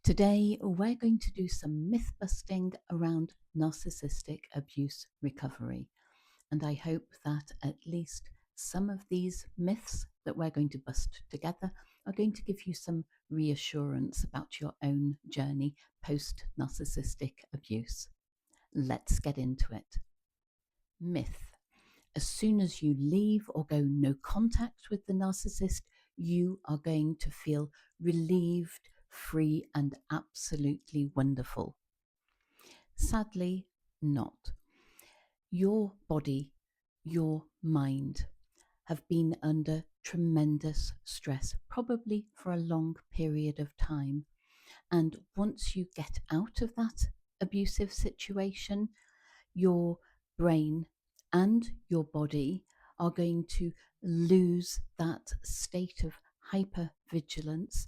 Today, we're going to do some myth busting around narcissistic abuse recovery. And I hope that at least some of these myths that we're going to bust together are going to give you some reassurance about your own journey post narcissistic abuse. Let's get into it. Myth. As soon as you leave or go no contact with the narcissist, you are going to feel relieved, free, and absolutely wonderful. Sadly, not. Your body, your mind have been under tremendous stress, probably for a long period of time. And once you get out of that abusive situation, your brain and your body are going to lose that state of hypervigilance.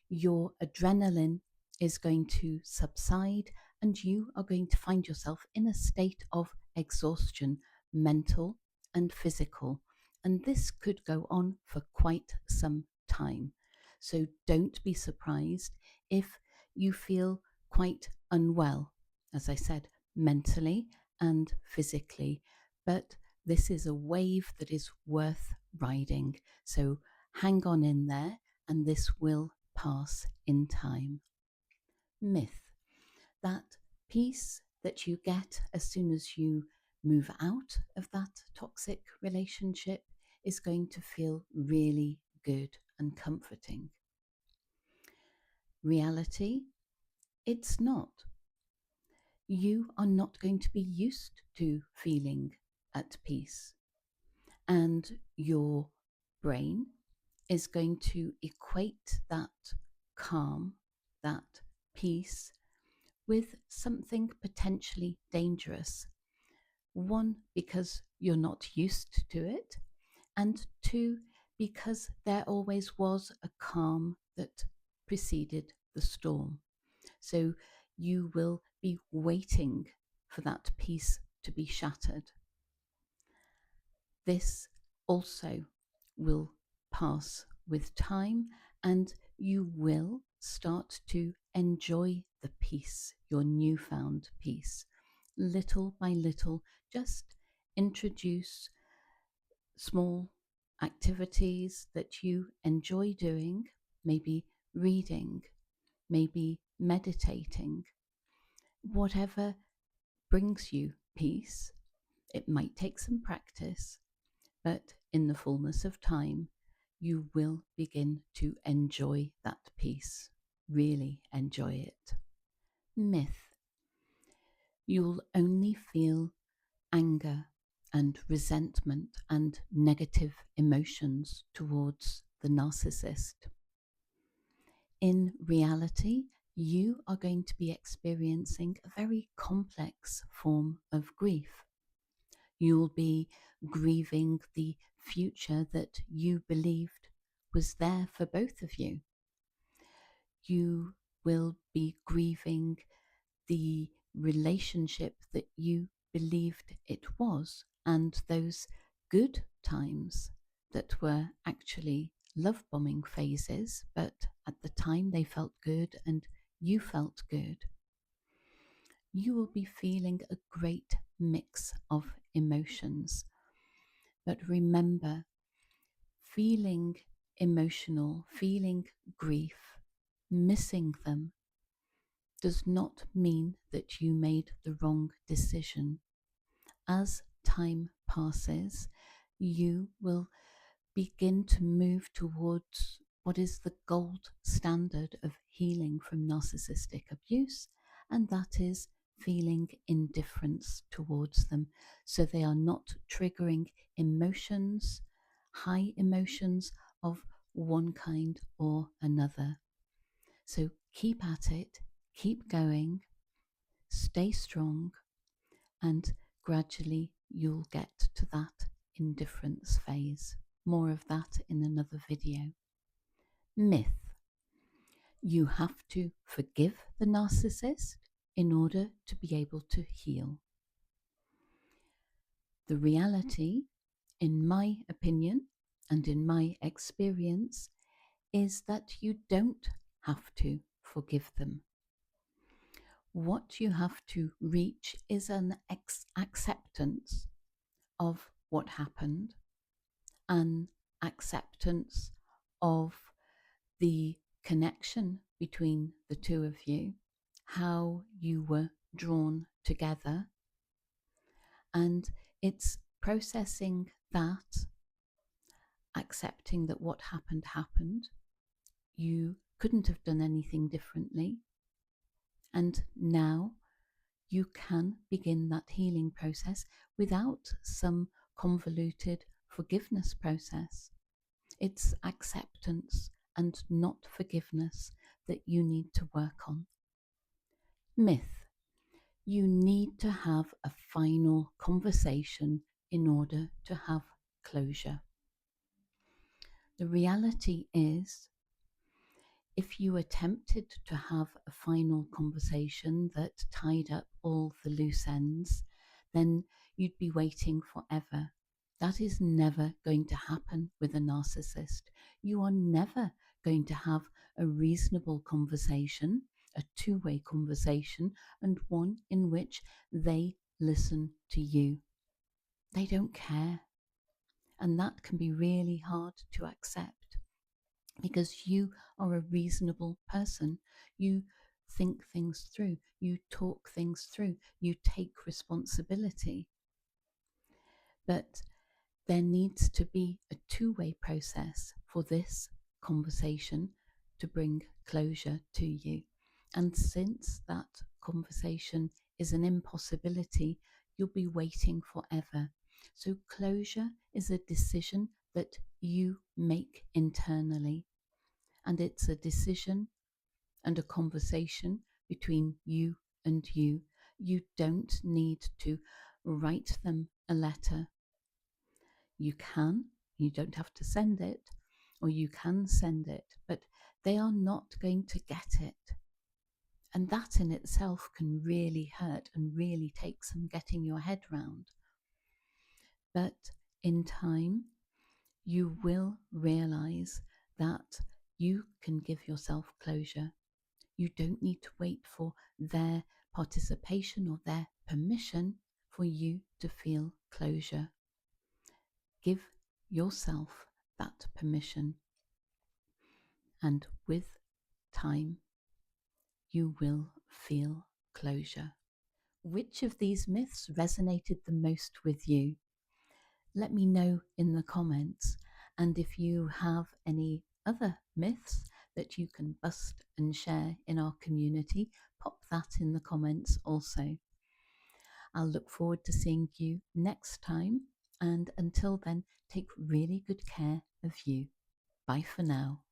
Your adrenaline is going to subside, and you are going to find yourself in a state of exhaustion, mental and physical. And this could go on for quite some time. So don't be surprised if you feel quite unwell, as I said, mentally and physically. But this is a wave that is worth riding. So hang on in there, and this will pass in time. Myth. That peace that you get as soon as you move out of that toxic relationship is going to feel really good and comforting. Reality, it's not. You are not going to be used to feeling at peace, and your brain is going to equate that calm, that peace, with something potentially dangerous. One, because you're not used to it, and two, because there always was a calm that preceded the storm. So you will be waiting for that peace to be shattered. This also will pass with time, and you will start to enjoy the peace, your newfound peace. Little by little, just introduce small activities that you enjoy doing, maybe reading, maybe meditating, whatever brings you peace. It might take some practice, but in the fullness of time, you will begin to enjoy that peace, really enjoy it. Myth. You'll only feel anger and resentment and negative emotions towards the narcissist. In reality, you are going to be experiencing a very complex form of grief. You'll be grieving the future that you believed was there for both of you. You will be grieving the relationship that you believed it was, and those good times that were actually love bombing phases, but at the time they felt good and you felt good. You will be feeling a great mix of emotions. But remember, feeling emotional, feeling grief, missing them does not mean that you made the wrong decision. As time passes, you will begin to move towards what is the gold standard of healing from narcissistic abuse, and that is feeling indifference towards them. So they are not triggering emotions, high emotions of one kind or another. So keep at it, keep going, stay strong, and gradually you'll get to that indifference phase. More of that in another video. Myth. You have to forgive the narcissist in order to be able to heal. The reality, in my opinion and in my experience, is that you don't have to forgive them. What you have to reach is an acceptance of what happened, an acceptance of the connection between the two of you, how you were drawn together. And it's processing that, accepting that what happened happened. You couldn't have done anything differently. And now you can begin that healing process without some convoluted forgiveness process. It's acceptance and not forgiveness that you need to work on. Myth: you need to have a final conversation in order to have closure. The reality is, if you attempted to have a final conversation that tied up all the loose ends, then you'd be waiting forever. That is never going to happen with a narcissist. You are never going to have a reasonable conversation, a two-way conversation, and one in which they listen to you. They don't care. And that can be really hard to accept, because you are a reasonable person. You think things through, you talk things through, you take responsibility. But there needs to be a two-way process for this conversation to bring closure to you. And since that conversation is an impossibility, you'll be waiting forever. So closure is a decision that you make internally. And it's a decision and a conversation between you and you. You don't need to write them a letter. You don't have to send it, or you can send it, but they are not going to get it. And that in itself can really hurt and really take some getting your head round. But in time, you will realize that you can give yourself closure. You don't need to wait for their participation or their permission for you to feel closure. Give yourself that permission, and with time, you will feel closure. Which of these myths resonated the most with you? Let me know in the comments. And if you have any other myths that you can bust and share in our community, pop that in the comments also. I'll look forward to seeing you next time. And until then, take really good care of you. Bye for now.